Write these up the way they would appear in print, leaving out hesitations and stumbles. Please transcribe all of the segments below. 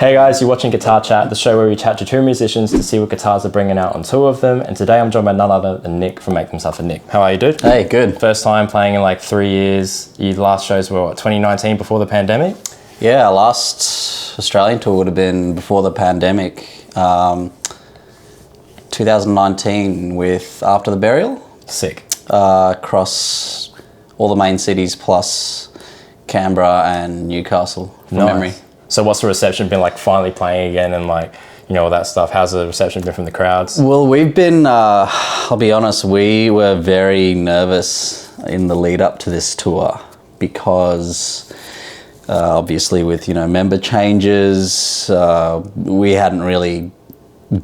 Hey guys, you're watching Guitar Chat, the show where we chat to two musicians to see what guitars are bringing out on tour of them. And today I'm joined by none other than Nick from Make Them Suffer. Nick, how are you, dude? Hey, good. First time playing in like 3 years. Your last shows were what, 2019 before the pandemic? Yeah, our last Australian tour would have been before the pandemic. 2019 with After the Burial. Sick. Across all the main cities plus Canberra and Newcastle from memory. So what's the reception been like finally playing again and like, you know, all that stuff? How's the reception been from the crowds? Well, we've been, I'll be honest, we were very nervous in the lead up to this tour because obviously with, you know, member changes, we hadn't really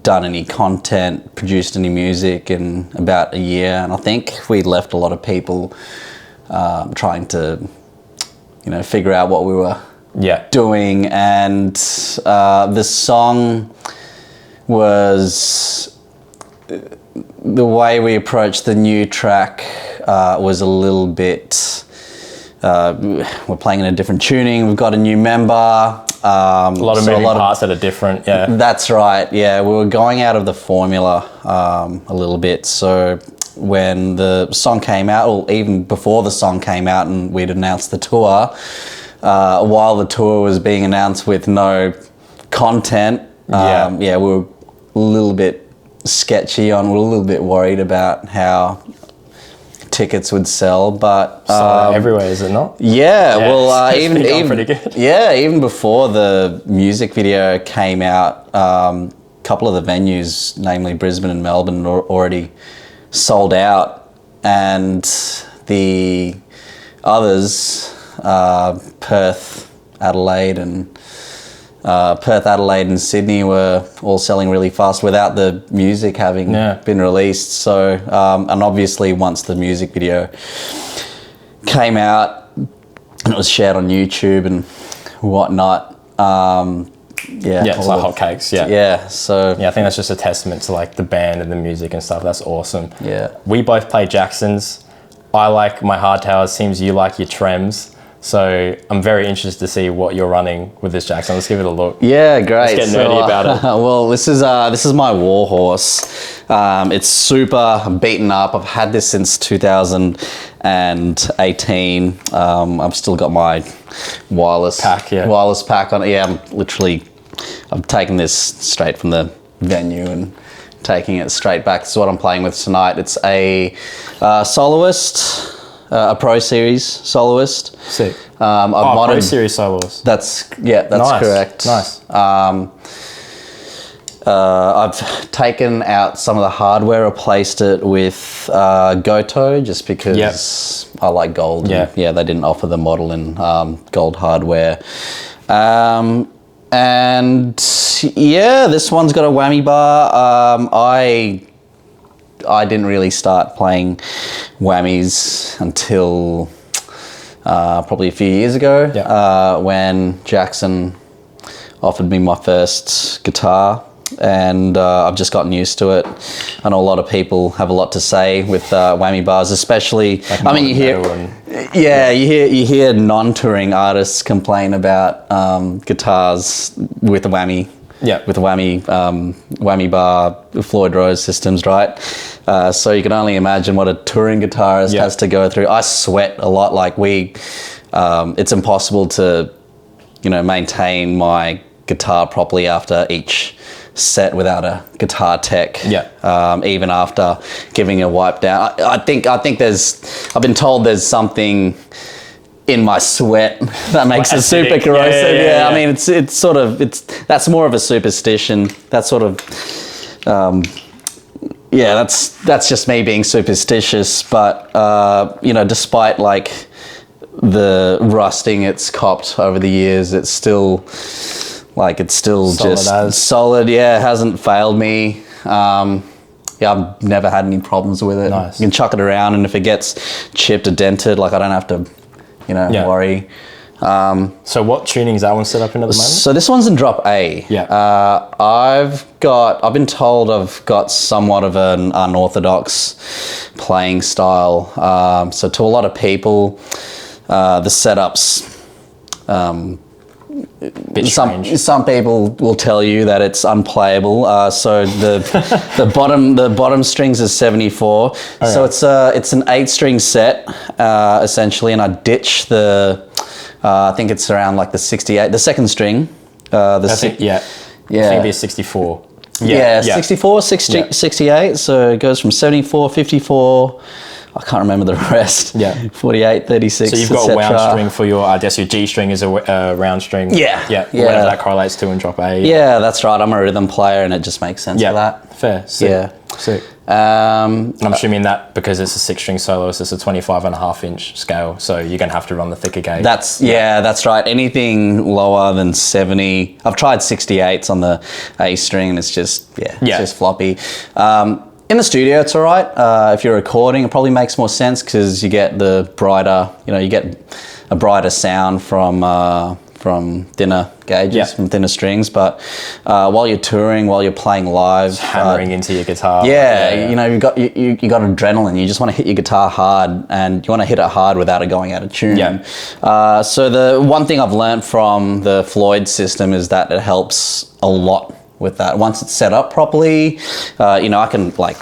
done any content, produced any music in about a year. And I think we left a lot of people trying to, you know, figure out what we were doing, and the song was, the way we approached the new track was a little bit, we're playing in a different tuning, we've got a new member. A lot of moving parts that are different, yeah. That's right, yeah. We were going out of the formula a little bit, so when the song came out, or even before the song came out and we'd announced the tour, while the tour was being announced with no content, we were a little bit sketchy on, we were a little bit worried about how tickets would sell, but everywhere, is it not? Yeah, well, even pretty good. Yeah, even before the music video came out, a couple of the venues, namely Brisbane and Melbourne, already sold out, and the others, Perth, Adelaide and Sydney were all selling really fast without the music having been released. So, and obviously once the music video came out and it was shared on YouTube and whatnot, it's like hotcakes, so I think that's just a testament to like the band and the music and stuff. That's awesome. Yeah, we both play Jacksons. I like my hardtails, seems you like your trems. So I'm very interested to see what you're running with this Jackson. Let's give it a look. Yeah, great. Let's get nerdy about it. Well, this is my Warhorse. It's super beaten up. I've had this since 2018. I've still got my wireless pack on it. Yeah, I'm taking this straight from the venue and taking it straight back. This is what I'm playing with tonight. It's a soloist. A Pro Series soloist. Sick. Pro Series soloist. That's correct. Nice. I've taken out some of the hardware, replaced it with Goto, just because I like gold. Yeah. They didn't offer the model in gold hardware. And yeah, this one's got a whammy bar. I didn't really start playing whammies until probably a few years ago when Jackson offered me my first guitar, and I've just gotten used to it. I know a lot of people have a lot to say with whammy bars, especially. Like you hear non-touring artists complain about guitars with a whammy. Yeah, with whammy bar Floyd Rose systems, right? So you can only imagine what a touring guitarist has to go through. I sweat a lot. Like it's impossible to, you know, maintain my guitar properly after each set without a guitar tech. Even after giving a wipe down, I think I've been told there's something in my sweat that makes it super corrosive. Yeah, I mean, that's more of a superstition. That's sort of, that's just me being superstitious. But you know, despite like the rusting it's copped over the years, it's still solid just solid. Yeah, it hasn't failed me. I've never had any problems with it. Nice. You can chuck it around, and if it gets chipped or dented, like I don't have to, worry. So what tuning is that one set up in at the moment? So this one's in drop A. I've been told I've got somewhat of an unorthodox playing style. So to a lot of people, the setup's Bit strange. Some people will tell you that it's unplayable. So the bottom strings is 74. So it's an 8-string set essentially, and I ditch the I think it's around like the 68, the second string. I think it'd be a 64. Yeah, 64, 68. So it goes from 74, 54. I can't remember the rest. 48, 36. So you've got a wound string for your, I guess your G string is a round string. Whatever that correlates to in drop A. Yeah, that's right. I'm a rhythm player and it just makes sense for that. Fair. Sick. Sick. I'm assuming that because it's a 6-string soloist, it's a 25.5-inch scale, so you're going to have to run the thicker gauge. That's right. Anything lower than 70, I've tried 68s on the A string and it's just, it's just floppy. In the studio, it's all right. If you're recording, it probably makes more sense because you get the brighter, you get a brighter sound from thinner gauges, from thinner strings. But while you're touring, while you're playing live, just hammering into your guitar. you got adrenaline. You just want to hit your guitar hard, and you want to hit it hard without it going out of tune. So the one thing I've learned from the Floyd system is that it helps a lot with that. Once it's set up properly, I can like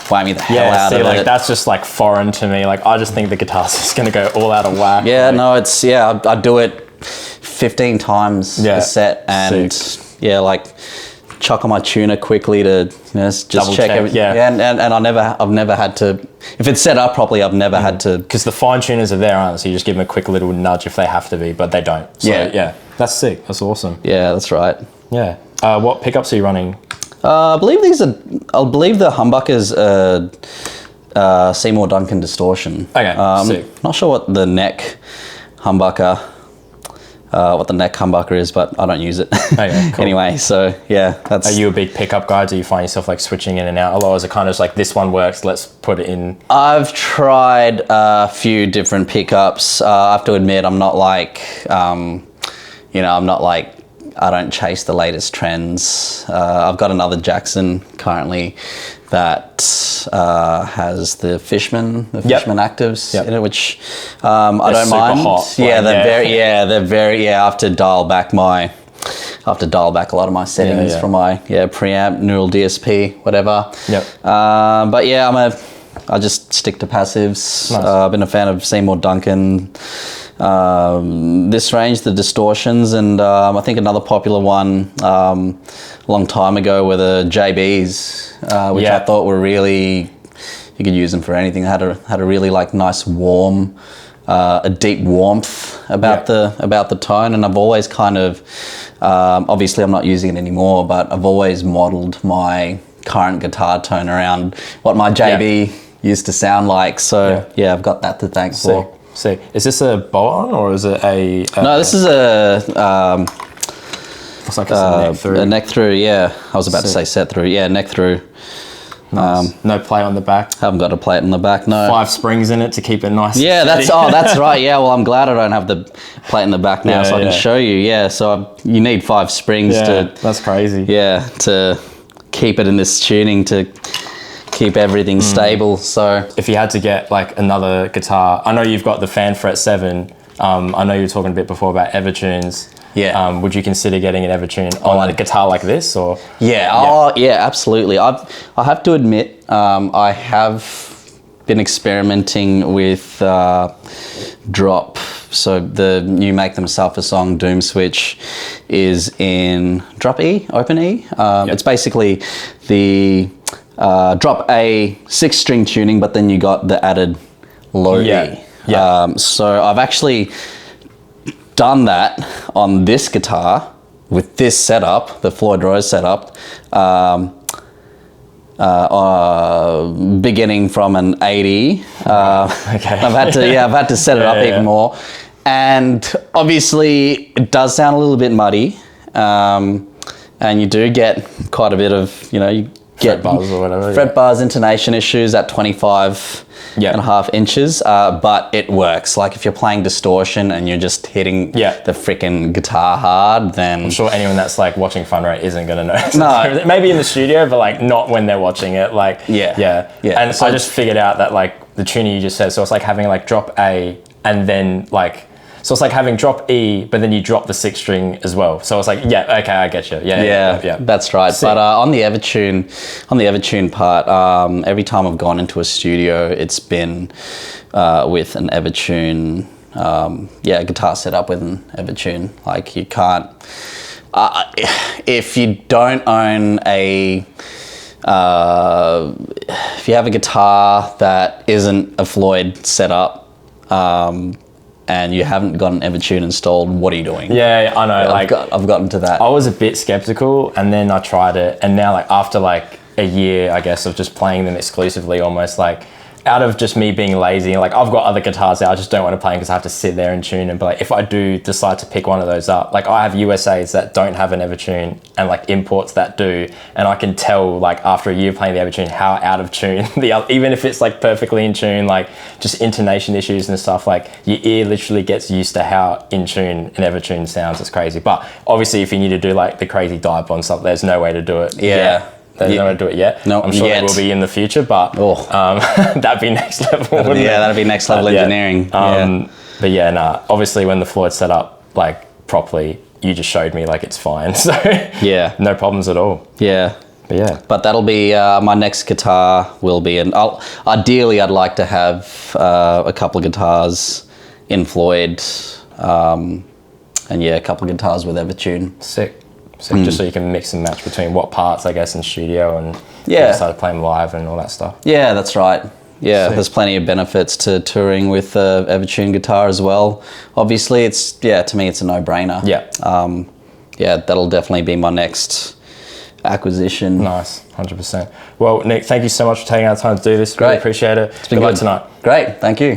whammy the hell out of it. That's just like foreign to me. Like I just think the guitar's just gonna go all out of whack. I do it 15 times a set, and chuck on my tuner quickly to just check everything. And I've never had to, if it's set up properly, I've never had to, because the fine tuners are there, aren't they? So you just give them a quick little nudge if they have to be, but they don't. So that's sick. That's awesome. Yeah, that's right. Yeah. What pickups are you running? I believe the humbucker's Seymour Duncan distortion. Okay, sick. Not sure what the neck humbucker is, but I don't use it. Okay, cool. Anyway, so that's. Are you a big pickup guy? Do you find yourself like switching in and out? Or is it kind of just like this one works, let's put it in? I've tried a few different pickups. I have to admit, I'm not like, I don't chase the latest trends. I've got another Jackson currently that has the Fishman actives in it, which I don't mind. Hot, they're very. I have to dial back a lot of my settings from my preamp, neural DSP, whatever. I just stick to passives. Nice. I've been a fan of Seymour Duncan. This range, the distortions, and I think another popular one a long time ago were the JBs, which I thought were really, you could use them for anything. They had a really like nice warm, a deep warmth about the tone, and I've always kind of, obviously I'm not using it anymore, but I've always modeled my current guitar tone around what my JB used to sound like. So I've got that to thank for. So, is this a bow-on or is it a... No, this is a... looks like it's a neck through. A neck through, I was about to say set through. Yeah, neck through. Nice. No plate on the back? Haven't got a plate on the back, no. 5 springs in it to keep it nice. Yeah, that's right. Yeah, well, I'm glad I don't have the plate in the back now, so I can show you. Yeah, so you need 5 springs to... that's crazy. Yeah, to keep it in this tuning, to keep everything stable. So if you had to get like another guitar, I know you've got the Fanfret 7. I know you were talking a bit before about Evertunes. Would you consider getting an Evertune on a guitar like this, or? Absolutely. I have to admit, I have been experimenting with drop. So the new Make Themself a Song Doomswitch is in drop E, open E. It's basically the drop A 6-string tuning, but then you got the added low E. So I've actually done that on this guitar with this setup, the Floyd Rose setup, beginning from an 80. I've had to set it up even more, and obviously it does sound a little bit muddy, and you do get quite a bit of you get fret bars or whatever. Fret bars, intonation issues at 25.5 inches, but it works. Like if you're playing distortion and you're just hitting the freaking guitar hard, then... I'm sure anyone that's like watching Fun Rate isn't going to notice. No. Maybe in the studio, but like not when they're watching it. Like, And so I just figured out that like the tuning you just said, so it's like having like drop A and then like... So it's like having drop E, but then you drop the 6th string as well. So it's like, yeah, okay, I get you. Yeah. That's right. Sick. But on the Evertune part, every time I've gone into a studio, it's been with an Evertune, guitar set up with an Evertune. Like you can't, if you don't own if you have a guitar that isn't a Floyd setup, and you haven't got an Evertune installed, what are you doing? Yeah, I know. I've gotten to that. I was a bit skeptical, and then I tried it, and now like after like a year, I guess, of just playing them exclusively, almost like out of just me being lazy, like I've got other guitars that I just don't want to play because I have to sit there and tune them. But like if I do decide to pick one of those up, like I have USAs that don't have an Evertune and like imports that do, and I can tell like after a year playing the Evertune how out of tune even if it's like perfectly in tune, like just intonation issues and stuff, like your ear literally gets used to how in tune an Evertune sounds. It's crazy. But obviously if you need to do like the crazy dive bomb stuff, there's no way to do it. Yeah. They don't want to do it yet. No, I'm sure they will be in the future, but that'd be next level. That'd be next level engineering. But yeah, nah. Obviously, when the Floyd's set up like properly, you just showed me like it's fine. So no problems at all. Yeah. But that'll be my next guitar will be, and ideally I'd like to have a couple of guitars in Floyd, and a couple of guitars with Evertune. Sick. Just so you can mix and match between what parts, I guess, in studio and decide to play them live and all that stuff. Yeah, that's right. Yeah, there's plenty of benefits to touring with Evertune guitar as well. Obviously, to me, it's a no-brainer. Yeah. That'll definitely be my next acquisition. Nice, 100%. Well, Nick, thank you so much for taking our time to do this. Great. Really appreciate it. It's been good good luck tonight. Great, thank you.